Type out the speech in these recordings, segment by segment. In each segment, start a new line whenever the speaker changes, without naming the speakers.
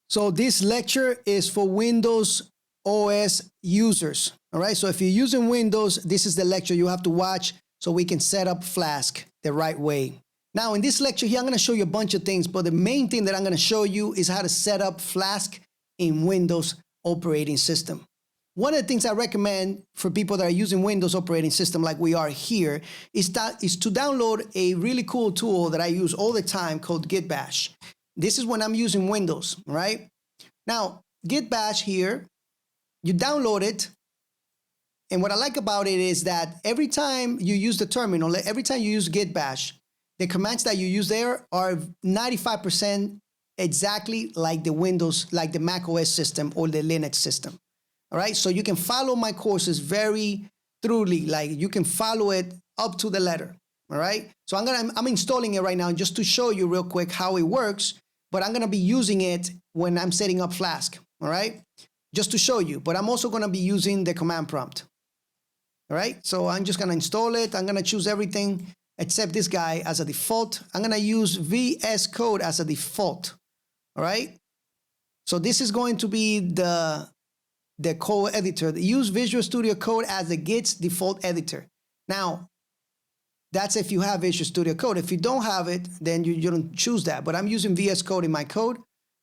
So this lecture is for Windows OS users. All right. So if you're using Windows, this is the lecture you have to watch so we can set up Flask the right way. Now in this lecture here, I'm going to show you a bunch of things, but the main thing that I'm going to show you is how to set up Flask in Windows operating system. One of the things I recommend for people that are using Windows operating system like we are here is to download a really cool tool that I use all the time called Git Bash. This is when I'm using Windows, right? Now, Git Bash here, you download it. And what I like about it is that every time you use the terminal, every time you use Git Bash, the commands that you use there are 95% exactly like the Windows, like the Mac OS system or the Linux system. All right, so you can follow my courses very thoroughly, like you can follow it up to the letter. All right, so I'm installing it right now just to show you real quick how it works, but I'm gonna be using it when I'm setting up Flask. All right, just to show you, but I'm also gonna be using the command prompt. All right, so I'm just gonna install it. I'm gonna choose everything except this guy as a default. I'm gonna use VS Code as a default. All right, so this is going to be the code editor. Use Visual Studio Code as the Git's default editor. Now, that's if you have Visual Studio Code. If you don't have it, then you don't choose that. But I'm using VS Code in my code,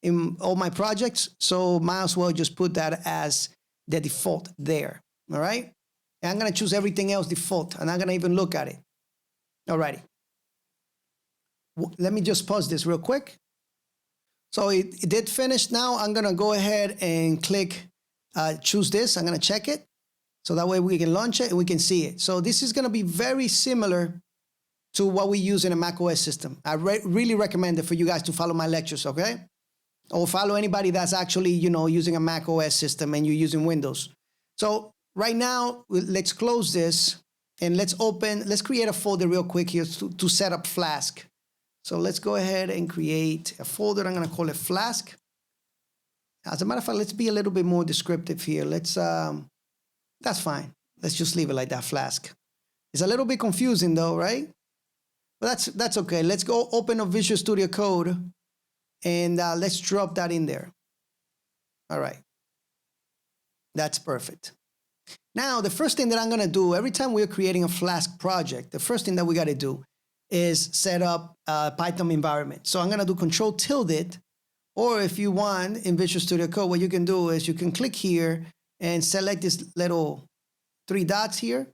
in all my projects, so might as well just put that as the default there, all right? And I'm gonna choose everything else default, and I'm gonna even look at it. Alrighty. Let me just pause this real quick. So it did finish. Now I'm gonna go ahead and click choose this. I'm going to check it so that way we can launch it and we can see it. So this is going to be very similar to what we use in a Mac OS system. I really recommend it for you guys to follow my lectures, okay? Or follow anybody that's actually, using a Mac OS system and you're using Windows. So right now, let's close this and let's create a folder real quick here to set up Flask. So let's go ahead and create a folder. I'm going to call it Flask. As a matter of fact, let's be a little bit more descriptive here. That's fine. Let's just leave it like that, Flask. It's a little bit confusing though, right? But that's okay. Let's go open up Visual Studio Code and let's drop that in there. All right. That's perfect. Now, the first thing that I'm gonna do, every time we're creating a Flask project, the first thing that we gotta do is set up a Python environment. So I'm gonna do Control-tilde, or if you want in Visual Studio Code, what you can do is you can click here and select this little 3 dots here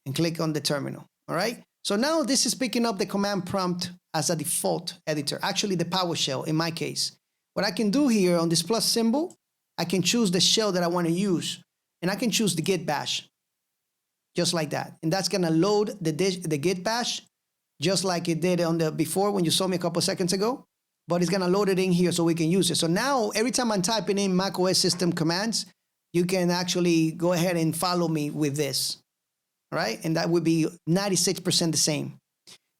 and click on the terminal, all right? So now this is picking up the command prompt as a default editor, actually the PowerShell in my case. What I can do here on this plus symbol, I can choose the shell that I want to use, and I can choose the Git Bash, just like that. And that's gonna load the Git Bash, just like it did on the before when you saw me a couple seconds ago. But it's gonna load it in here so we can use it. So now every time I'm typing in Mac OS system commands, you can actually go ahead and follow me with this, right? And that would be 96% the same.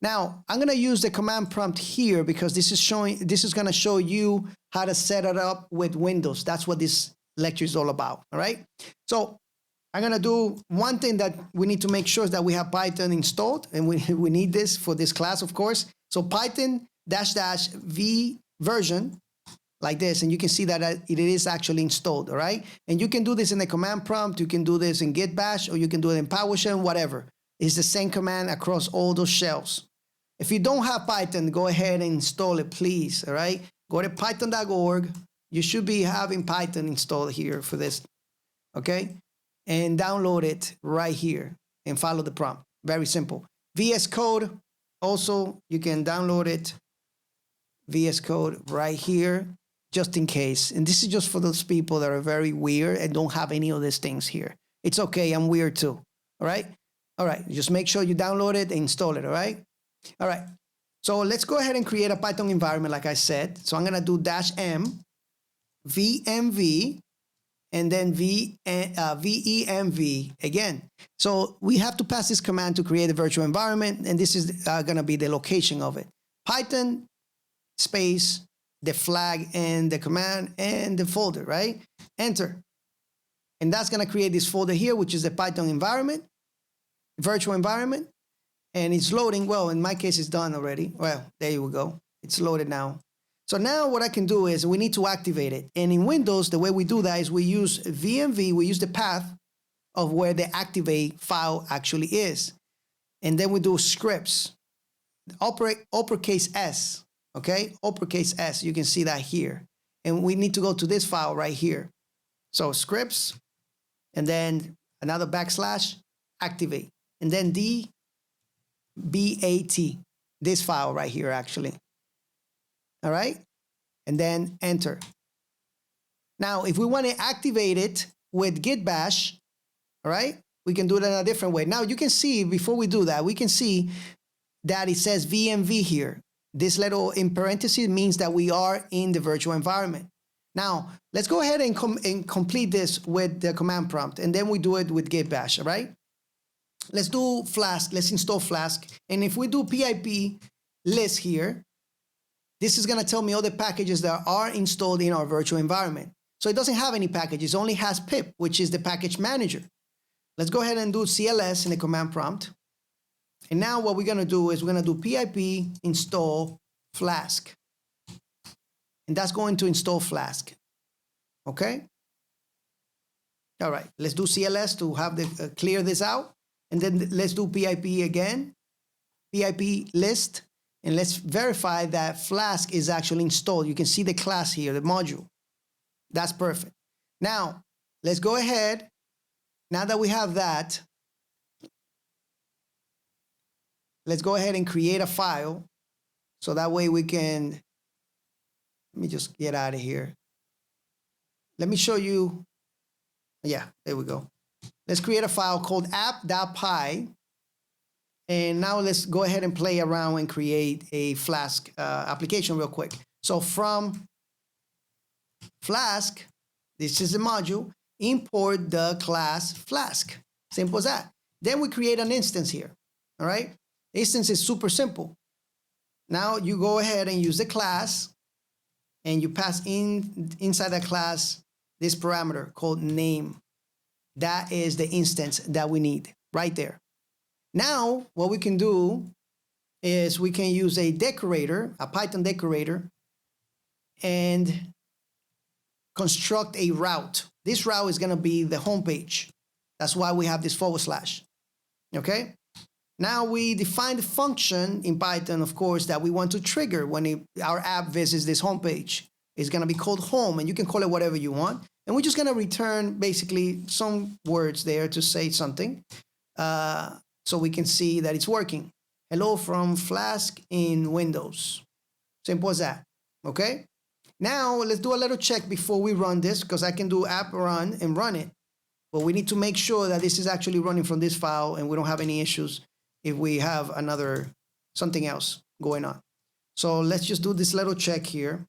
Now I'm gonna use the command prompt here because this is gonna show you how to set it up with Windows. That's what this lecture is all about, all right? So I'm gonna do one thing that we need to make sure is that we have Python installed, and we need this for this class, of course. So Python --v version like this, and you can see that it is actually installed, all right? And you can do this in the command prompt, you can do this in Git Bash, or you can do it in PowerShell, whatever. It's the same command across all those shells. If you don't have Python, go ahead and install it, please, all right? Go to python.org. You should be having Python installed here for this, okay? And download it right here and follow the prompt. Very simple. VS Code, also, you can download it. VS Code right here, just in case. And this is just for those people that are very weird and don't have any of these things here. It's okay, I'm weird too, all right? All right, just make sure you download it and install it, all right? All right, so let's go ahead and create a Python environment like I said. So I'm gonna do -m, venv, and then venv again. So we have to pass this command to create a virtual environment, and this is gonna be the location of it. Python space, the flag and the command and the folder, right? Enter. And that's gonna create this folder here, which is the Python environment, virtual environment, and it's loading. Well, in my case, it's done already. Well, there you go. It's loaded now. So now what I can do is we need to activate it. And in Windows, the way we do that is we use venv, we use the path of where the activate file actually is. And then we do scripts, uppercase S, okay? Uppercase S, you can see that here. And we need to go to this file right here. So scripts, and then another backslash, activate. And then DBAT, this file right here actually. All right, and then enter. Now, if we want to activate it with Git Bash, all right, we can do it in a different way. Now, you can see, before we do that, we can see that it says venv here. This little in parentheses means that we are in the virtual environment. Now, let's go ahead and complete this with the command prompt, and then we do it with Git Bash, all right? Let's do Flask, let's install Flask. And if we do pip list here, this is going to tell me all the packages that are installed in our virtual environment. So it doesn't have any packages, it only has pip, which is the package manager. Let's go ahead and do CLS in the command prompt. And now what we're going to do is we're going to do pip install Flask. And that's going to install Flask. Okay? All right, let's do CLS to have the clear this out. And then let's do pip again, pip list. And let's verify that Flask is actually installed. You can see the class here, the module. That's perfect. Now, let's go ahead. Now that we have that, let's go ahead and create a file. So that way we can, let me just get out of here. Let me show you. Yeah, there we go. Let's create a file called app.py. And now let's go ahead and play around and create a Flask application real quick. So from Flask, this is the module, import the class Flask. Simple as that. Then we create an instance here, all right? Instance is super simple. Now you go ahead and use the class, and you pass inside that class this parameter called name. That is the instance that we need right there. Now, what we can do is we can use a decorator, a Python decorator, and construct a route. This route is going to be the home page. That's why we have this /. Okay? Now we define the function in Python, of course, that we want to trigger when our app visits this home page. It's going to be called home, and you can call it whatever you want. And we're just going to return basically some words there to say something. So we can see that it's working. Hello from Flask in Windows. Simple as that, okay? Now let's do a little check before we run this, because I can do app run and run it. But we need to make sure that this is actually running from this file and we don't have any issues if we have something else going on. So let's just do this little check here.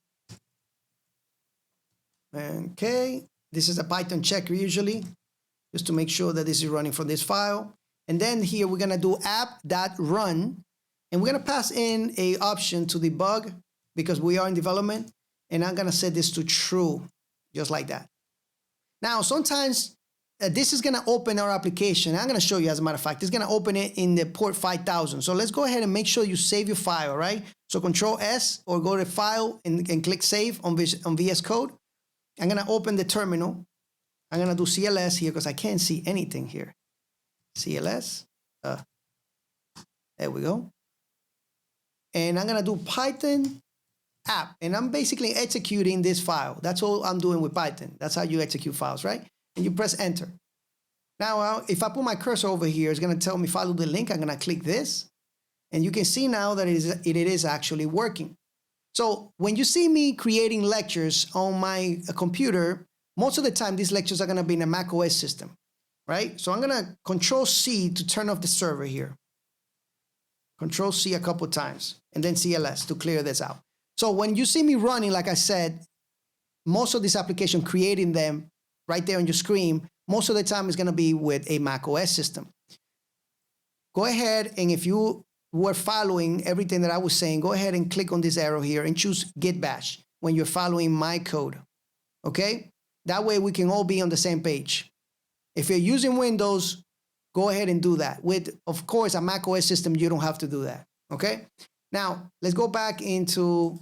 Okay, this is a Python check usually, just to make sure that this is running from this file. And then here we're going to do app.run, and we're going to pass in a option to debug because we are in development, and I'm going to set this to true, just like that. Now, sometimes this is going to open our application. I'm going to show you, as a matter of fact, it's going to open it in the port 5000. So let's go ahead and make sure you save your file, right? So Control S or go to File and click Save on VS Code. I'm going to open the terminal. I'm going to do CLS here because I can't see anything here. CLS, there we go. And I'm going to do Python app, and I'm basically executing this file. That's all I'm doing with Python. That's how you execute files, right? And you press enter. Now, if I put my cursor over here, it's going to tell me follow the link. I'm going to click this, and you can see now that it is actually working. So when you see me creating lectures on my computer, most of the time these lectures are going to be in a Mac OS system, right? So I'm going to Control C to turn off the server here. Control C a couple times, and then CLS to clear this out. So when you see me running, like I said, most of this application, creating them right there on your screen, most of the time is going to be with a Mac OS system. Go ahead, and if you were following everything that I was saying, go ahead and click on this arrow here and choose Git Bash when you're following my code, okay? That way we can all be on the same page. If you're using Windows, go ahead and do that. With, of course, a Mac OS system, you don't have to do that, okay? Now, let's go back into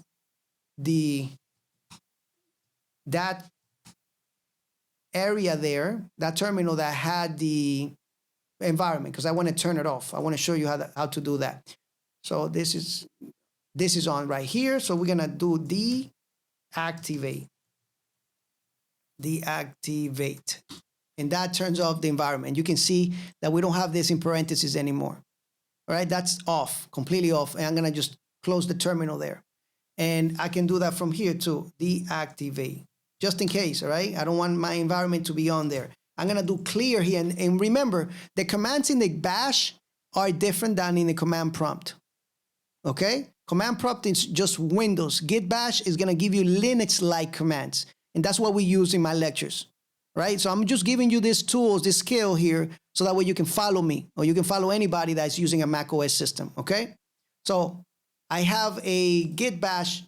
that area there, that terminal that had the environment, because I want to turn it off. I want to show you how to do that. So this is on right here. So we're gonna do deactivate, and that turns off the environment. You can see that we don't have this in parentheses anymore. All right, that's off, completely off. And I'm gonna just close the terminal there. And I can do that from here too, deactivate, just in case, all right? I don't want my environment to be on there. I'm gonna do clear here. And remember, the commands in the bash are different than in the command prompt, okay? Command prompt is just Windows. Git Bash is gonna give you Linux-like commands. And that's what we use in my lectures, right? So I'm just giving you these tools, this skill here, so that way you can follow me, or you can follow anybody that's using a Mac OS system, okay? So I have a Git Bash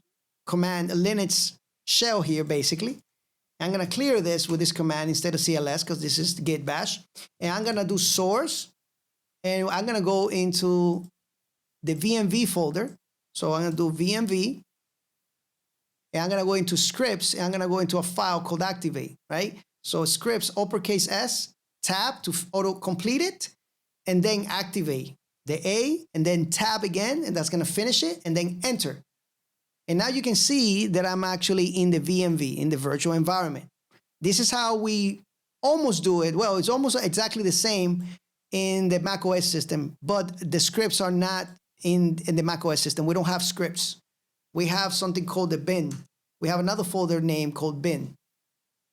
command, a Linux shell here, basically. I'm gonna clear this with this command instead of CLS, because this is Git Bash. And I'm gonna do source, and I'm gonna go into the venv folder. So I'm gonna do venv, and I'm gonna go into scripts, and I'm gonna go into a file called activate, right? So scripts, uppercase S, tab to auto-complete it, and then activate. The A, and then tab again, and that's gonna finish it, and then enter. And now you can see that I'm actually in the venv, in the virtual environment. This is how we almost do it. Well, it's almost exactly the same in the Mac OS system, but the scripts are not in the Mac OS system. We don't have scripts. We have something called the bin. We have another folder name called bin.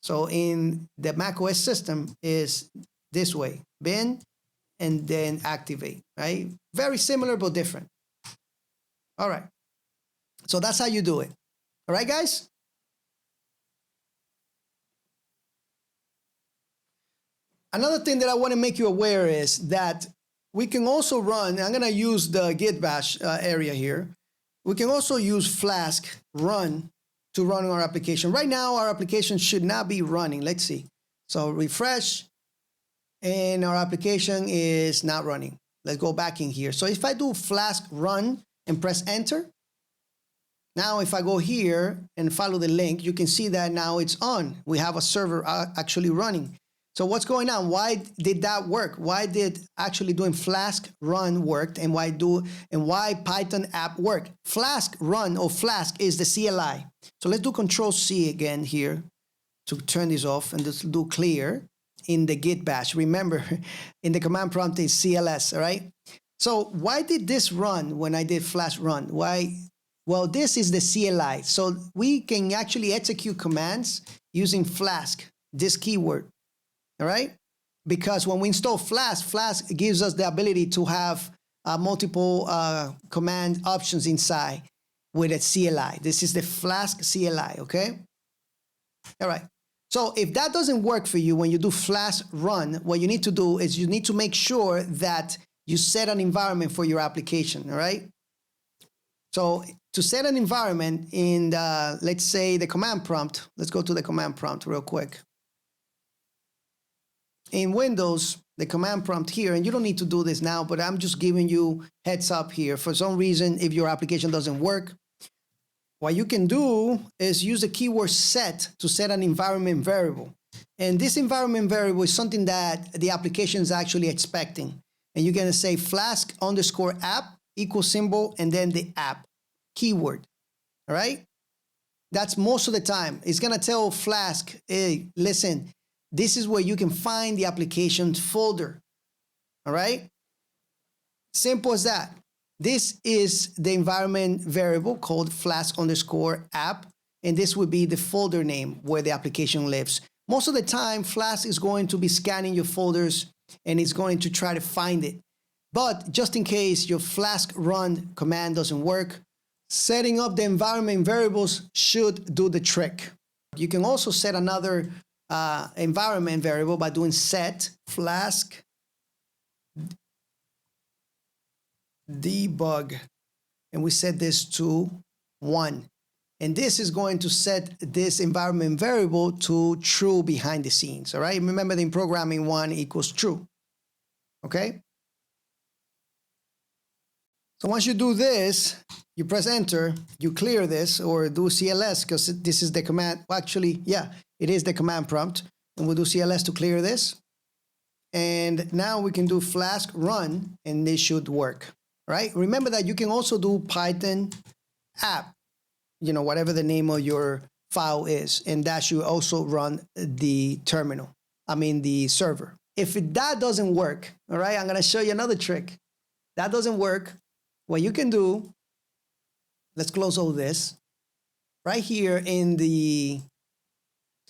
So in the Mac OS system is this way, bin, and then activate, right? Very similar, but different. All right. So that's how you do it. All right, guys? Another thing that I want to make you aware is that we can also run, I'm going to use the Git Bash area here. We can also use Flask run to run our application. Right now, our application should not be running. Let's see. So refresh, and our application is not running. Let's go back in here. So if I do Flask run and press enter, now if I go here and follow the link, you can see that now it's on. We have a server actually running. So what's going on? Why did that work? Why did actually doing Flask run worked, and why Python app work? Flask run or Flask is the CLI. So let's do Control C again here to turn this off, and just do clear in the Git Bash. Remember, in the command prompt is CLS, all right? So why did this run when I did Flask run? Why? Well, this is the CLI. So we can actually execute commands using Flask, this keyword. All right? Because when we install Flask, Flask gives us the ability to have multiple command options inside with a CLI. This is the Flask CLI, okay? All right. So if that doesn't work for you when you do Flask run, what you need to do is you need to make sure that you set an environment for your application, all right? So to set an environment in, let's say, the command prompt, let's go to the command prompt real quick. In Windows, the command prompt here, and you don't need to do this now, but I'm just giving you heads up here. For some reason, if your application doesn't work, what you can do is use the keyword set to set an environment variable. And this environment variable is something that the application is actually expecting. And you're going to say Flask _ app equal symbol, and then the app keyword. All right? That's most of the time. It's going to tell Flask, hey, listen, this is where you can find the applications folder. All right? Simple as that. This is the environment variable called Flask _ app, and this would be the folder name where the application lives. Most of the time, Flask is going to be scanning your folders, and it's going to try to find it. But just in case your Flask run command doesn't work, setting up the environment variables should do the trick. You can also set another environment variable by doing set Flask debug, and we set this to 1. And this is going to set this environment variable to true behind the scenes, all right? Remember, in programming, 1 equals true, okay? So once you do this, you press enter, you clear this or do CLS because this is the command. Well, actually, yeah, it is the command prompt. And we'll do CLS to clear this. And now we can do Flask run and this should work, right? Remember that you can also do Python app, you know, whatever the name of your file is. And that should also run the terminal, the server. If that doesn't work, all right, I'm going to show you another trick. That doesn't work. What you can do, let's close all this. Right here in the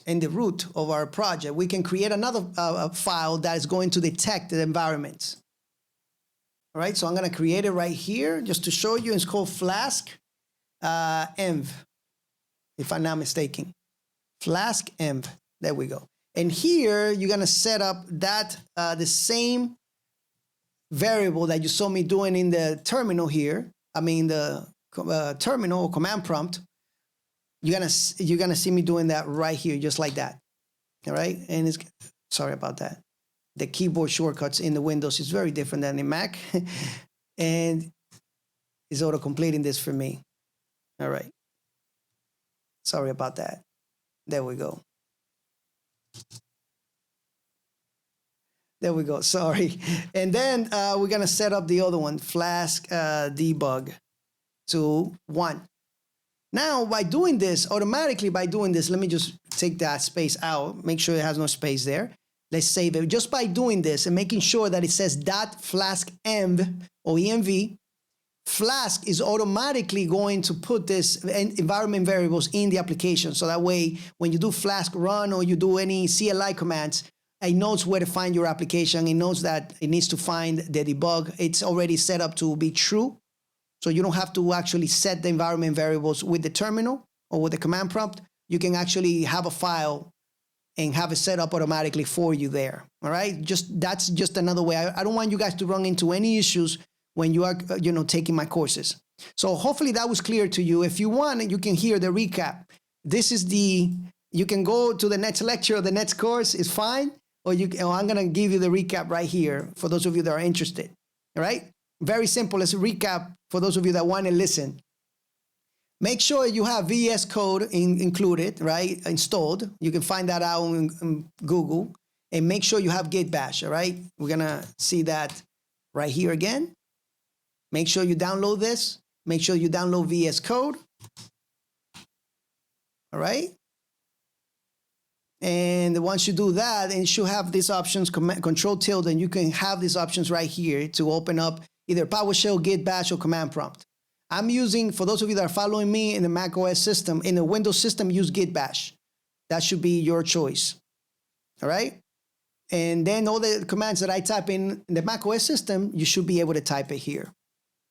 root of our project, we can create another file that is going to detect the environments. All right, so I'm going to create it right here just to show you. It's called flaskenv, if I'm not mistaken. Flaskenv, there we go. And here you're going to set up that the same variable that you saw me doing in the terminal here. The terminal or command prompt. You're gonna see me doing that right here, just like that. All right, and it's sorry about that. The keyboard shortcuts in the Windows is very different than in Mac, and it's auto completing this for me. All right, sorry about that. There we go. There we go. Sorry, and then we're gonna set up the other one, Flask debug to 1. Now, by doing this, automatically by doing this, let me just take that space out, make sure it has no space there. Let's save it. Just by doing this and making sure that it says .flaskenv or env, Flask is automatically going to put this environment variables in the application. So that way, when you do Flask run or you do any CLI commands, it knows where to find your application. It knows that it needs to find the debug. It's already set up to be true. So you don't have to actually set the environment variables with the terminal or with the command prompt. You can actually have a file and have it set up automatically for you there. All right. That's just another way. I don't want you guys to run into any issues when you are, taking my courses. So hopefully that was clear to you. If you want, you can hear the recap. This is you can go to the next lecture or the next course is fine. Or I'm going to give you the recap right here for those of you that are interested. All right. Very simple. Let's recap for those of you that want to listen. Make sure you have VS Code included, right? Installed. You can find that out in Google. And make sure you have Git Bash, all right? We're going to see that right here again. Make sure you download this. Make sure you download VS Code. All right? And once you do that, and you should have these options, Control tilde, and you can have these options right here to open up either PowerShell, Git Bash, or command prompt. I'm using, for those of you that are following me in the Mac OS system, in the Windows system, use Git Bash. That should be your choice. All right? And then all the commands that I type in the Mac OS system, you should be able to type it here.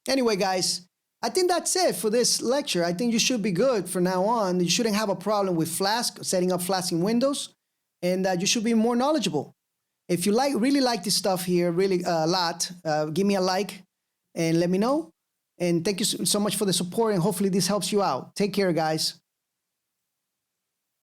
Anyway, guys, I think that's it for this lecture. I think you should be good from now on. You shouldn't have a problem with Flask, setting up Flask in Windows, and you should be more knowledgeable. If you really like this stuff here, really a lot, give me a like and let me know. And thank you so much for the support, and hopefully this helps you out. Take care, guys.